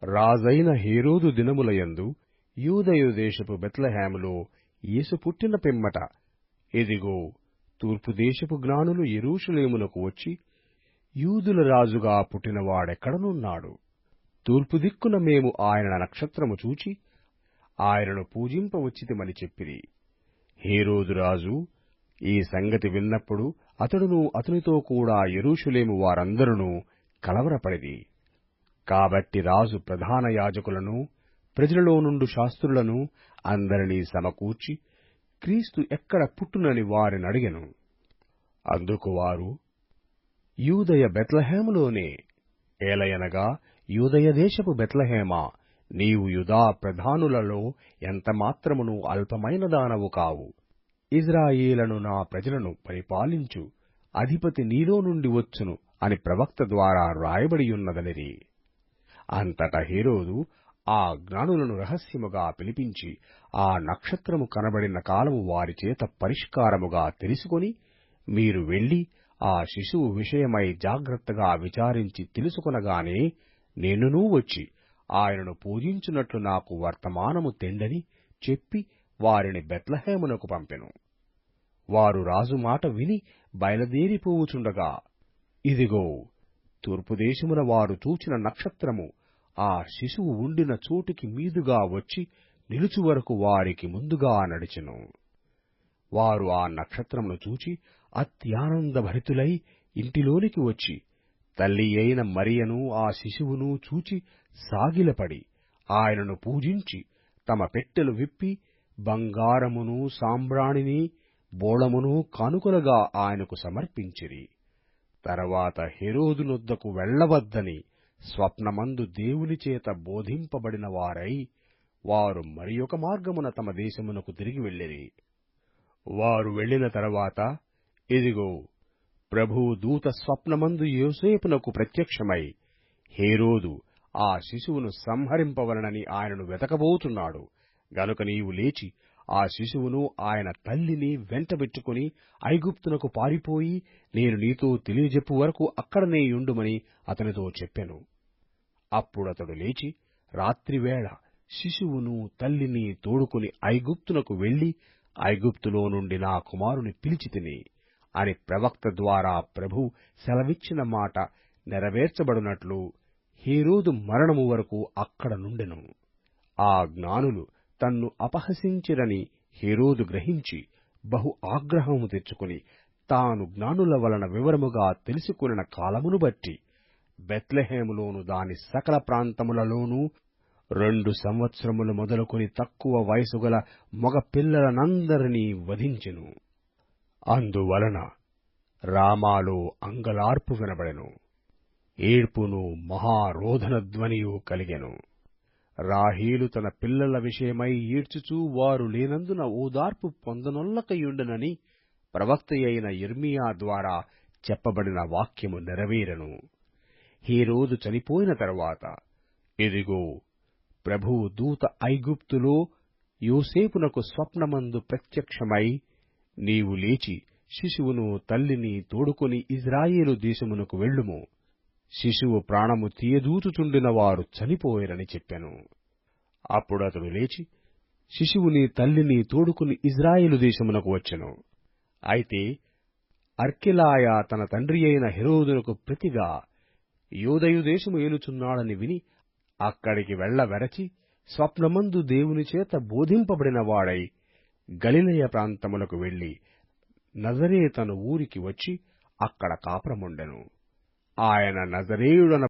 రాజైన హేరోదు దినములయందు యూదయ దేశపు బెత్లెహేములో యేసు పుట్టిన పిమ్మట ఇదిగో తూర్పు దేశపు జ్ఞానులు యెరూషలేమునకు వచ్చి, యూదుల రాజుగా పుట్టినవాడెక్కడనున్నాడు? తూర్పు దిక్కున మేము ఆయన నక్షత్రము చూచి ఆయనను పూజింపవచ్చితిమని చెప్పిరి. హేరోదు రాజు ఈ సంగతి విన్నప్పుడు అతడును అతనితో కూడా యెరూషలేము వారందరును కలవరపడిరి. కాబట్టి రాజు ప్రధాన యాజకులను, ప్రజలలో నుండు శాస్త్రులను అందరినీ సమకూర్చి క్రీస్తు ఎక్కడ పుట్టునని వారినడిగెను. అందుకు వారు, యూదయ బెత్లెహేములోనే. ఏలయనగా, యూదయ దేశపు బెత్లెహేమా, నీవు యూదా ప్రధానులలో ఎంతమాత్రమును అల్పమైన దానవు కావు. ఇజ్రాయేలను నా ప్రజలను పరిపాలించు అధిపతి నీలో నుండి వచ్చును అని ప్రవక్త ద్వారా రాయబడియున్నదనిరి. అంతటా హేరోదు ఆ జ్ఞానులను రహస్యముగా పిలిపించి ఆ నక్షత్రము కనబడిన కాలము వారిచేత పరిష్కారముగా తెలుసుకొని, మీరు వెళ్లి ఆ శిశువు విషయమై జాగ్రత్తగా విచారించి తెలుసుకొనగానే నేనునూ వచ్చి ఆయనను పూజించున్నట్లు నాకు వర్తమానము తెండని చెప్పి వారిని బెత్లెహేమునకు పంపెను. వారు రాజు మాట విని బయలుదేరిపోవుచుండగా, ఇదిగో తూర్పుదేశమున వారు చూచిన నక్షత్రము ఆ శిశువు ఉండిన చోటికి మీదుగా వచ్చి నిలుచు వరకు వారికి ముందుగా నడిచెను. వారు ఆ నక్షత్రమును చూచి అత్యానందభరితులై ఇంటిలోనికి వచ్చి తల్లి అయిన మరియను ఆ శిశువును చూచి సాగిలపడి ఆయనను పూజించి తమ పెట్టెలు విప్పి బంగారమును, సాంబ్రాణిని, బోళమును కానుకలుగా ఆయనకు సమర్పించిరి. తర్వాత హేరోదునొద్దకు వెళ్ళవద్దని స్వప్నమందు దేవునిచేత బోధింపబడిన వారై వారు మరియొక మార్గమున తమ దేశమునకు తిరిగి వెళ్ళిరి. వారు వెళ్లిన తరువాత ఇదిగో ప్రభువు దూత స్వప్నమందు యోసేపునకు ప్రత్యక్షమై, హేరోదు ఆ శిశువును సంహరింపవలనని ఆయనను వెతకబోతున్నాడు గనుక నీవు లేచి ఆ శిశువును ఆయన తల్లిని వెంటబెట్టుకుని ఐగుప్తునకు పారిపోయి నేను నీతో తెలియజెప్పు వరకు అక్కడనే యుండుమని అతనితో చెప్పెను. అప్పుడతడు లేచి రాత్రివేళ శిశువును తల్లిని తోడుకుని ఐగుప్తునకు వెళ్లి, ఐగుప్తులో నుండి నా కుమారుని పిలిచితిని అని ప్రవక్త ద్వారా ప్రభువు సెలవిచ్చిన మాట నెరవేర్చబడినట్లు హేరోదు మరణము వరకు అక్కడ నుండెను. ఆ జ్ఞానులు తన్ను అపహసించిరని హేరోదు గ్రహించి బహు ఆగ్రహము తెచ్చుకుని తాను జ్ఞానుల వలన వివరముగా తెలుసుకొనిన కాలమును బట్టి బెత్లెహేములోను దాని సకల ప్రాంతములలోనూ 2 సంవత్సరములు మొదలుకొని తక్కువ వయసుగల మగ పిల్లలనందరినీ వధించెను. అందువలన రామాలో అంగలార్పు వినబడెను, ఏడ్పును మహారోదన ధ్వనియు కలిగెను. రాహేలు తన పిల్లల విషయమై ఏడ్చుచూ వారు లేనందున ఓదార్పు పొందనొల్లకయుండెనని ప్రవక్తయైన యిర్మీయా ద్వారా చెప్పబడిన వాక్యము నెరవేరెను. హేరోదు చనిపోయిన తరువాత ఇదిగో ప్రభువు దూత ఐగుప్తులో యోసేపునకు స్వప్నమందు ప్రత్యక్షమై, నీవు లేచి శిశువును తల్లిని తోడుకొని ఇజ్రాయేలు దేశమునకు వెళ్ళుము, శిశువు ప్రాణము తీయదూచుచుండిన వారు చనిపోయిరని చెప్పెను. అప్పుడతడు లేచి శిశువుని తల్లిని తోడుకుని ఇజ్రాయేలు దేశమునకు వచ్చెను. అయితే అర్కెలాయా తన తండ్రి అయిన హెరోదునకు ప్రతిగా యూదయ దేశము ఏలుచున్నాడని విని అక్కడికి వెళ్లవెరచి స్వప్నమందు దేవునిచేత బోధింపబడిన వాడై గలిలయ ప్రాంతములకు వెళ్లి నజరేతను ఊరికి వచ్చి అక్కడ కాపురముండెను. ఆయన నజరేయుడన